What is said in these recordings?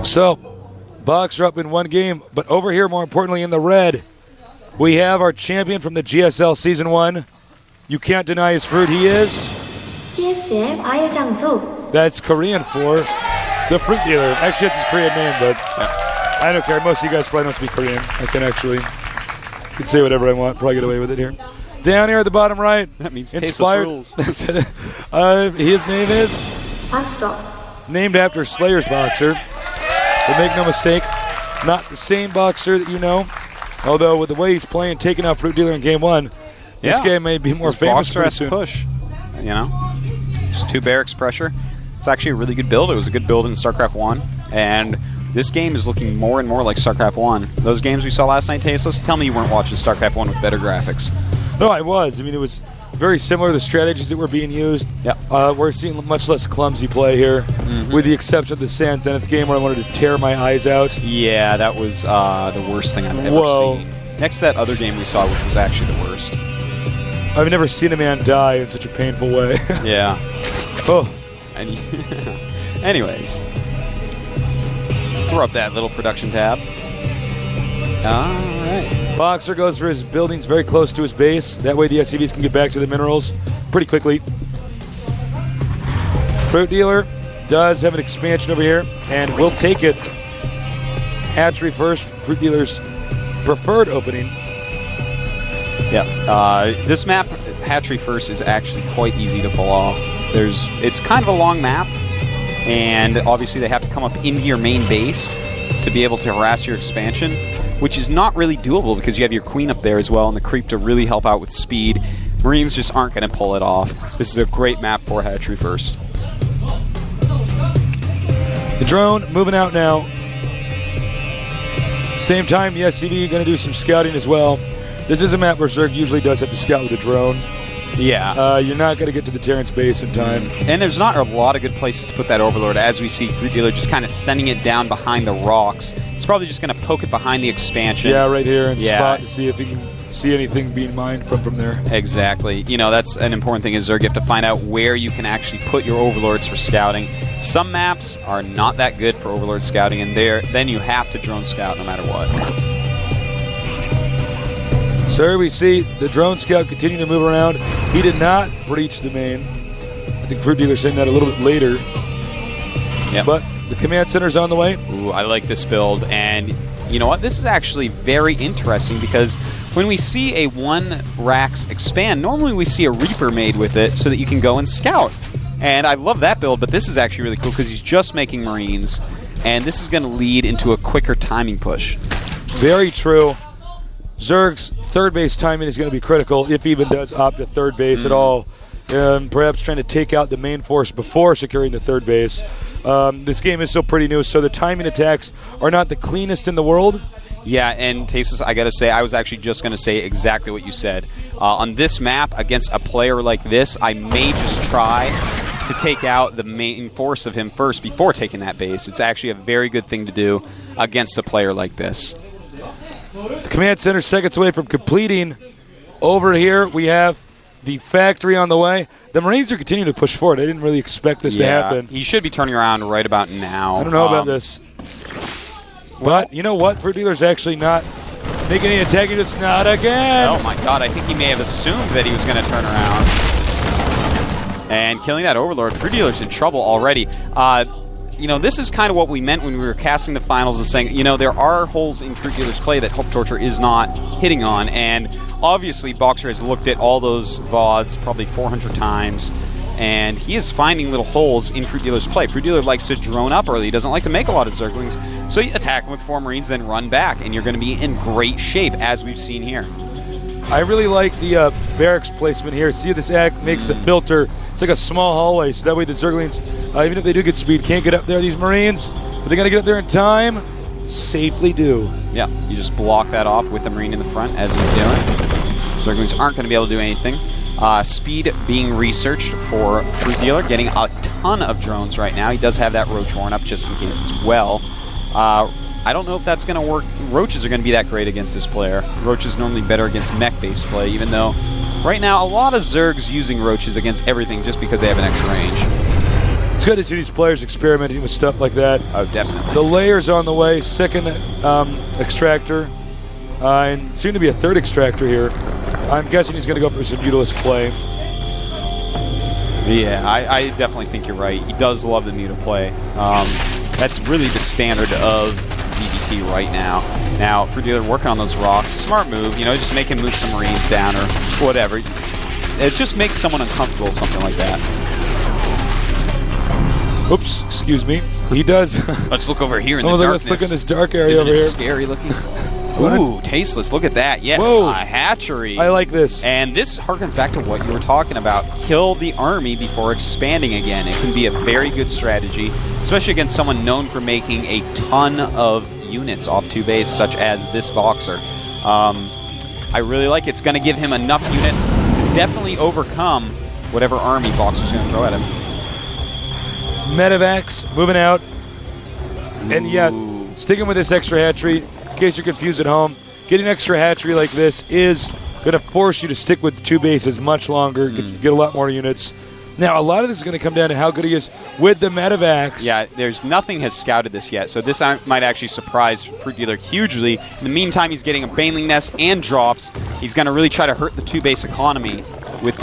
So, Boxer up in one game, but over here, more importantly, in the red, we have our champion from the GSL Season 1. You can't deny his fruit. He is... GSL 과일 장수. That's Korean for the FruitDealer. Actually, that's his Korean name, but I don't care. Most of you guys probably don't speak Korean. I can say whatever I want. Probably get away with it here. Down here at the bottom right. That means inspired. rules. His name is... 박서. Named after Slayer's Boxer. But make no mistake, not the same Boxer that you know. Although with the way he's playing, taking out FruitDealer in Game 1, this game may be more famous Boxer has soon. push, you know? Just 2 barracks pressure. It's actually a really good build. It was a good build in StarCraft 1. And this game is looking more and more like StarCraft 1. Those games we saw last night, Tasteless, tell me you weren't watching StarCraft 1 with better graphics. No, I was. I mean, it was very similar to the strategies that were being used. Yeah. We're seeing much less clumsy play here, with the exception of the Sand Zenith game where I wanted to tear my eyes out. Yeah, that was the worst thing I've ever seen. Next to that other game we saw, which was actually the worst. I've never seen a man die in such a painful way. Yeah. Oh. And anyways. Let's throw up that little production tab. All right. Boxer goes for his buildings very close to his base. That way the SCVs can get back to the minerals pretty quickly. FruitDealer does have an expansion over here, and will take it. Hatchery first, FruitDealer's preferred opening. Yeah, this map, Hatchery first, is actually quite easy to pull off. It's kind of a long map, and obviously they have to come up into your main base to be able to harass your expansion, which is not really doable because you have your queen up there as well and the creep to really help out with speed. Marines just aren't going to pull it off. This is a great map for Hatchery first. The drone moving out now. Same time, the SCV going to do some scouting as well. This is a map where Zerg usually does have to scout with a drone. Yeah. You're not going to get to the Terrence base in time. And there's not a lot of good places to put that Overlord. As we see FruitDealer just kind of sending it down behind the rocks. He's probably just going to poke it behind the expansion. Yeah, right here and spot to see if he can see anything being mined from there. Exactly. You know, that's an important thing is Zerg. You have to find out where you can actually put your Overlords for scouting. Some maps are not that good for Overlord scouting, and then you have to drone scout no matter what. So we see the drone scout continue to move around. He did not breach the main. I think FruitDealer saying that a little bit later. Yep. But the command center's on the way. Ooh, I like this build, and you know what? This is actually very interesting because when we see a 1 Rax expand, normally we see a Reaper made with it so that you can go and scout. And I love that build, but this is actually really cool because he's just making Marines, and this is going to lead into a quicker timing push. Very true. Zerg's third base timing is going to be critical if he even does opt to third base at all. Perhaps trying to take out the main force before securing the third base. This game is still pretty new, so the timing attacks are not the cleanest in the world. Yeah, and Tasteless, I gotta say, I was actually just gonna say exactly what you said. On this map, against a player like this, I may just try to take out the main force of him first before taking that base. It's actually a very good thing to do against a player like this. The command center seconds away from completing. Over here, we have the factory on the way. The Marines are continuing to push forward. I didn't really expect this to happen. He should be turning around right about now. I don't know about this. But you know what? FruitDealer's actually not making any attacking. It's not again. Oh my god, I think he may have assumed that he was going to turn around. And killing that Overlord. FruitDealer's in trouble already. You know, this is kind of what we meant when we were casting the finals and saying, you know, there are holes in FruitDealer's play that Hope Torture is not hitting on. And obviously, Boxer has looked at all those VODs probably 400 times. And he is finding little holes in FruitDealer's play. FruitDealer likes to drone up early. He doesn't like to make a lot of Zerglings. So you attack him with 4 Marines, then run back. And you're going to be in great shape, as we've seen here. I really like the barracks placement here. See, this act makes a filter. It's like a small hallway, so that way the Zerglings, even if they do get speed, can't get up there. These Marines, but they got to get up there in time. Safely do. Yeah, you just block that off with the Marine in the front, as he's doing. Zerglings aren't going to be able to do anything. Speed being researched for FruitDealer, getting a ton of drones right now. He does have that Roach Warren up just in case as well. I don't know if that's going to work. Roaches are going to be that great against this player. Roach is normally better against mech-based play, even though right now a lot of Zergs using Roaches against everything just because they have an extra range. It's good to see these players experimenting with stuff like that. Oh, definitely. The layer's on the way, second extractor, and soon to be a third extractor here. I'm guessing he's going to go for some Mutilus play. Yeah, I definitely think you're right. He does love the Muta play. That's really the standard of ZvT right now. Now, FruitDealer working on those rocks. Smart move, you know, just make him move some Marines down or whatever. It just makes someone uncomfortable, something like that. Oops, excuse me. He does. Let's look over here in the darkness. Let's look in this dark area Isn't over it here. Scary looking. Ooh, tasteless. Look at that. Yes, Whoa. a hatchery. I like this. And this harkens back to what you were talking about. Kill the army before expanding again. It can be a very good strategy, especially against someone known for making a ton of units off 2 base, such as this Boxer. I really like it. It's going to give him enough units to definitely overcome whatever army Boxer's going to throw at him. Medivacs moving out. And yeah, sticking with this extra hatchery, in case you're confused at home, getting extra hatchery like this is going to force you to stick with 2 bases much longer, get a lot more units. Now, a lot of this is going to come down to how good he is with the Medivacs. Yeah, there's nothing has scouted this yet, so this might actually surprise FruitDealer hugely. In the meantime, he's getting a Baneling Nest and drops. He's going to really try to hurt the 2-base economy with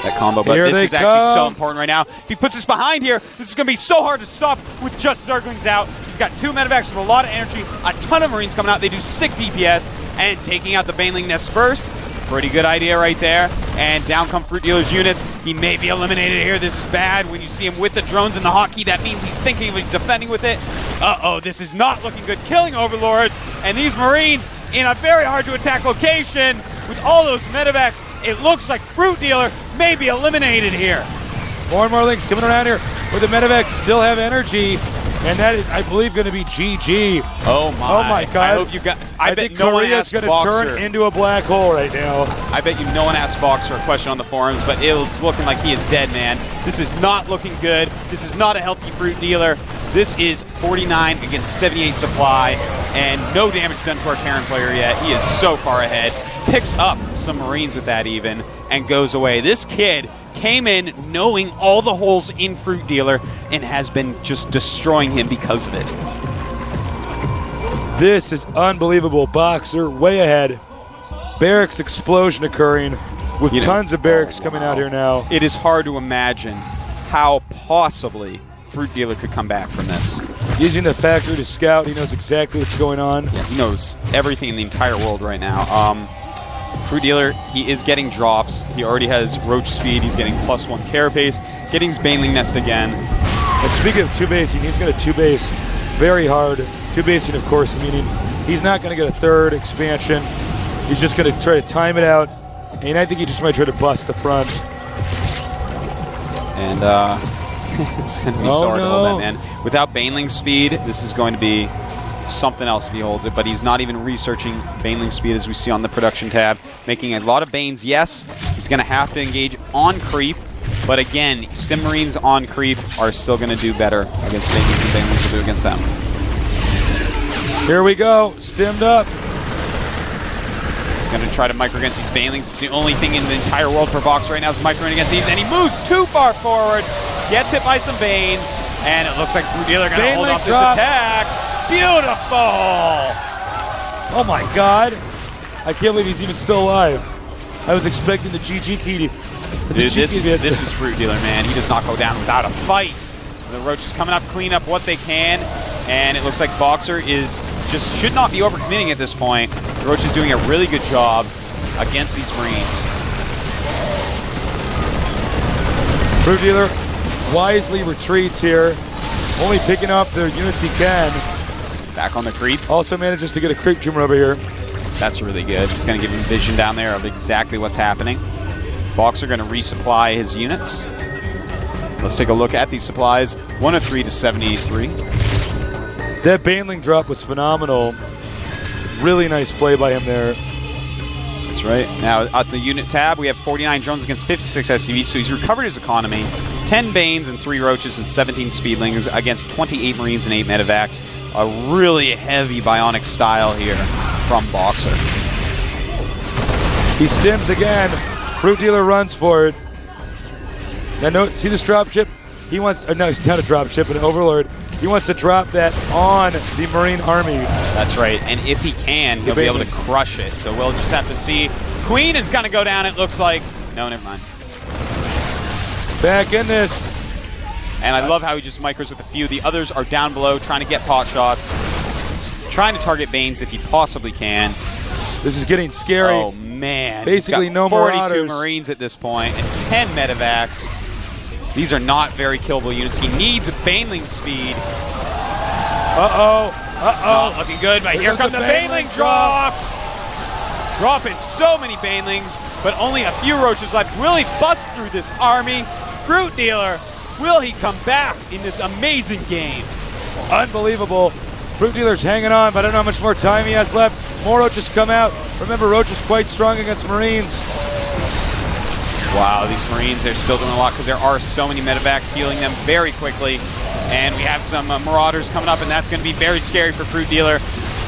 that combo, but this is actually so important right now. If he puts this behind here, this is going to be so hard to stop with just Zerglings out. He's got 2 Medivacs with a lot of energy, a ton of Marines coming out. They do sick DPS, and taking out the Baneling Nest first. Pretty good idea right there. And down come FruitDealer's units. He may be eliminated here. This is bad. When you see him with the drones and the hotkey, that means he's thinking of defending with it. Uh-oh, this is not looking good. Killing Overlords, and these Marines in a very hard-to-attack location with all those Medivacs. It looks like FruitDealer may be eliminated here. More and more links coming around here where the Medivacs still have energy. And that is, I believe, going to be GG. Oh my God. I hope you guys. I bet think no one Korea's asked going to Boxer. turn into a black hole right now. I bet you no one asked Boxer a question on the forums, but it's looking like he is dead, man. This is not looking good. This is not a healthy FruitDealer. This is 49 against 78 supply, and no damage done to our Terran player yet. He is so far ahead. Picks up some Marines with that even, and goes away. This kid came in knowing all the holes in FruitDealer and has been just destroying him because of it. This is unbelievable. Boxer way ahead. Barracks explosion occurring with tons of barracks coming out here now. It is hard to imagine how possibly FruitDealer could come back from this. Using the factory to scout, he knows exactly what's going on. Yeah, he knows everything in the entire world right now. FruitDealer, he is getting drops. He already has Roach Speed. He's getting +1 Carapace. Getting his Baneling Nest again. And speaking of 2-basing, he's going to 2-base very hard. 2-basing, of course, meaning he's not going to get a third expansion. He's just going to try to time it out. And I think he just might try to bust the front. And it's going to be so hard to hold that, man. Without Baneling Speed, this is going to be something else if he holds it, but he's not even researching Baneling Speed as we see on the production tab. Making a lot of Banes, yes. He's going to have to engage on creep, but again, Stim Marines on creep are still going to do better against Banelings than Banelings will do against them. Here we go, stimmed up. He's going to try to micro against these Banelings. It's the only thing in the entire world for Box right now is microing against these, and he moves too far forward, gets hit by some Banes, and it looks like FruitDealer going to hold off this attack. Beautiful! Oh my God. I can't believe he's even still alive. I was expecting the GG key to... Dude, this is FruitDealer, man. He does not go down without a fight. The Roach is coming up, clean up what they can, and it looks like Boxer is should not be overcommitting at this point. The Roach is doing a really good job against these Marines. FruitDealer wisely retreats here, only picking up the units he can. Back on the creep. Also manages to get a creep tumor over here. That's really good. It's going to give him vision down there of exactly what's happening. Boxer going to resupply his units. Let's take a look at these supplies. 103 to 73. That Baneling drop was phenomenal. Really nice play by him there. That's right. Now, at the unit tab, we have 49 drones against 56 SCVs, so he's recovered his economy. 10 Banes and 3 Roaches and 17 Speedlings against 28 Marines and 8 Medivacs. A really heavy bionic style here from Boxer. He stims again. FruitDealer runs for it. Now, see this drop ship? He wants, no, it's not a drop ship, but an Overlord. He wants to drop that on the Marine Army. That's right. And if he can, he'll be able to crush it. So we'll just have to see. Queen is going to go down, it looks like. No, never mind. Back in this. And I love how he just micros with a few. The others are down below trying to get pot shots. Trying to target Banes if he possibly can. This is getting scary. Oh, man. Basically He's got no 42 Marauders. Marines at this point and 10 medevacs. These are not very killable units. He needs Baneling speed. Not looking good, but here come the Baneling drops. Dropping so many Banelings, but only a few Roaches left. Will he bust through this army? Fruit Dealer, will he come back in this amazing game? Unbelievable. Fruit Dealer's hanging on, but I don't know how much more time he has left. More Roaches come out. Remember, Roach is quite strong against Marines. Wow, these Marines, they're still doing a lot because there are so many medevacs healing them very quickly. And we have some Marauders coming up, and that's going to be very scary for Fruit Dealer.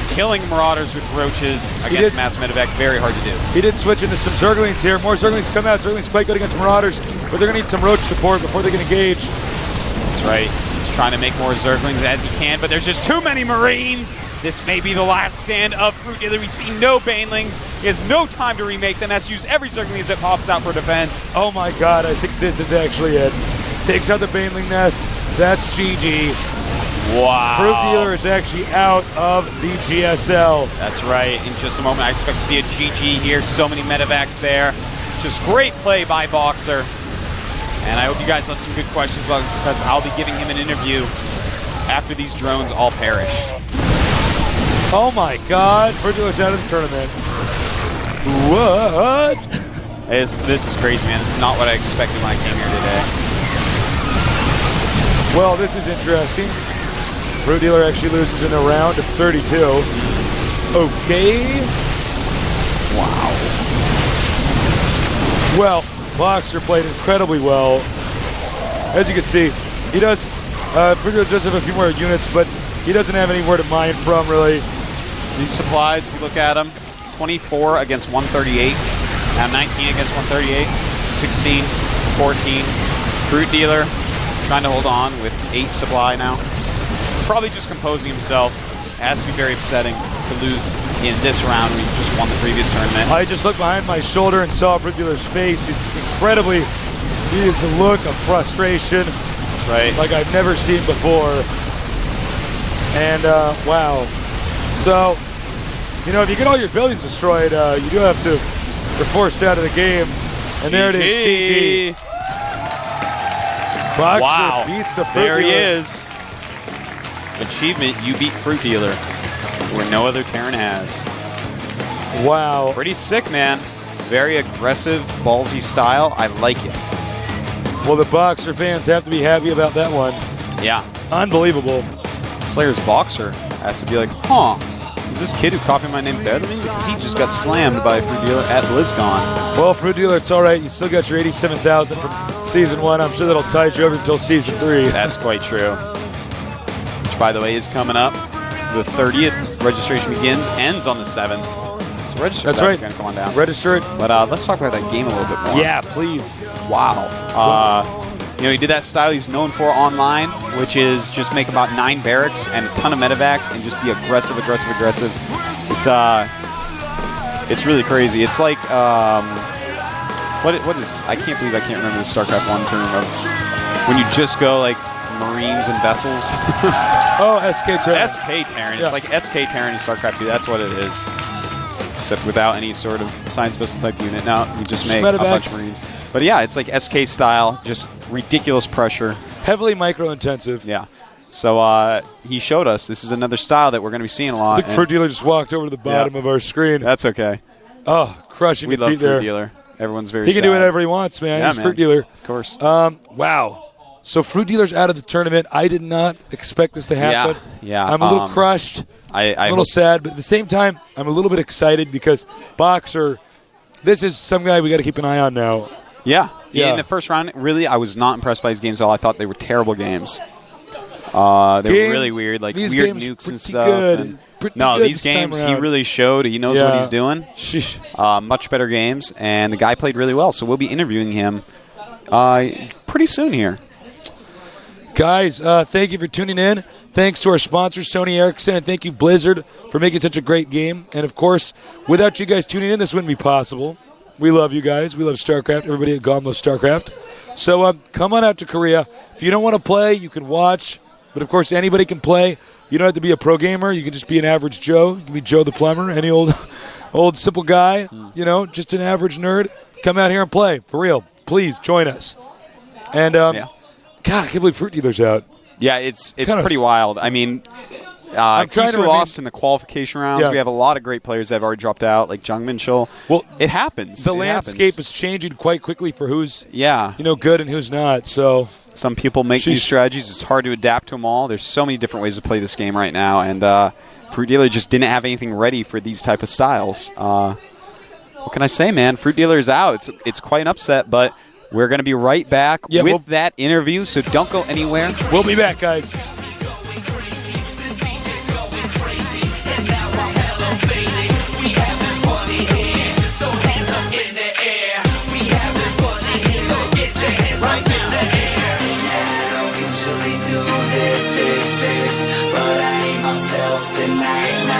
Killing Marauders with Roaches against mass medevac, very hard to do. He did switch into some Zerglings here. More Zerglings come out. Zerglings quite good against Marauders, but they're going to need some Roach support before they can engage. That's right. He's trying to make more Zerglings as he can, but there's just too many Marines. This may be the last stand of Fruit Dealer. We see no Banelings. He has no time to remake them. Has to use every Zergling as it pops out for defense. Oh my god, I think this is actually it. Takes out the Baneling nest. That's GG. Wow. Fruit Dealer is actually out of the GSL. That's right. In just a moment, I expect to see a GG here. So many medevacs there. Just great play by Boxer. And I hope you guys have some good questions about it because I'll be giving him an interview after these drones all perish. Oh my god, Fruit Dealer's out of the tournament. What? This is crazy, man. This is not what I expected when I came here today. Well, this is interesting. Fruit Dealer actually loses in a round of 32. Okay. Wow. Well, Boxer played incredibly well. As you can see, he does, Fruit Dealer does have a few more units, but he doesn't have anywhere to mine from, really. These supplies, if you look at them, 24 against 138. Now 19 against 138. 16, 14. Fruit Dealer trying to hold on with 8 supply now. Probably just composing himself. It has to be very upsetting to lose in this round. We just won the previous tournament. I just looked behind my shoulder and saw Fruit Dealer's face. It's incredibly, he has a look of frustration. Right. Like I've never seen before. And, wow. So, you know, if you get all your buildings destroyed, you do have to, you're forced out of the game. And there it is, GG. Boxer beats the Fruit There he Dealer. is. Achievement, you beat Fruit Dealer, where no other Terran has. Wow. Pretty sick, man. Very aggressive, ballsy style. I like it. Well, the Boxer fans have to be happy about that one. Yeah. Unbelievable. Slayer's Boxer has to be like, huh, is this kid who copied my name better than me? Because he just got slammed by Fruit Dealer at BlizzCon. Well, Fruit Dealer, it's all right. You still got your 87,000 from Season 1. I'm sure that'll tide you over until Season 3. That's quite true. Which, by the way, is coming up. The 30th registration begins, ends on the 7th. So register. That's right. Going to come on down. Register it. But let's talk about that game a little bit more. Yeah, please. Wow. You know, he did that style he's known for online, which is just make about 9 barracks and a ton of medevacs and just be aggressive. It's really crazy. It's like what is? I can't believe I can't remember the StarCraft I term of when you just go like Marines and vessels. Oh, SK Terran. SK Terran. Yeah. It's like SK Terran in StarCraft II. That's what it is. Except without any sort of science vessel type unit. Now you just make a bunch of Marines. But yeah, it's like SK style, just ridiculous pressure. Heavily micro-intensive. Yeah. So he showed us this is another style that we're going to be seeing a lot. I think Fruit Dealer just walked over to the bottom of our screen. That's okay. Oh, crushing We defeat love there. Fruit Dealer. Everyone's very He can sad. do whatever he wants, man. Yeah, He's man. Fruit Dealer. Of course. Wow. So Fruit Dealer's out of the tournament. I did not expect this to happen. Yeah. I'm a little crushed. I'm a little sad, but at the same time, I'm a little bit excited because Boxer, this is some guy we got to keep an eye on now. Yeah. Yeah. In the first round, really, I was not impressed by his games at all. I thought they were terrible games. They were really weird, like these weird games nukes and pretty stuff. good. And Pretty no, good these this time games, he around. really showed he knows what he's doing. Sheesh. Much better games, and the guy played really well. So we'll be interviewing him pretty soon here. Guys, thank you for tuning in. Thanks to our sponsors, Sony, Ericsson, and thank you, Blizzard, for making such a great game. And, of course, without you guys tuning in, this wouldn't be possible. We love you guys. We love StarCraft. Everybody at GOM loves StarCraft. So come on out to Korea. If you don't want to play, you can watch. But, of course, anybody can play. You don't have to be a pro gamer. You can just be an average Joe. You can be Joe the Plumber, any old simple guy, just an average nerd. Come out here and play. For real. Please join us. And, God, I can't believe FruitDealer's out. Yeah, it's pretty wild. I mean, Kisu lost in the qualification rounds. Yeah. We have a lot of great players that have already dropped out, like Jung Min Chul. Well, it happens. The landscape is changing quite quickly for who's good and who's not. So some people make new strategies. It's hard to adapt to them all. There's so many different ways to play this game right now, and FruitDealer just didn't have anything ready for these type of styles. What can I say, man? FruitDealer is out. It's quite an upset, but we're going to be right back with that interview, so don't go anywhere. We'll be back, guys. Tonight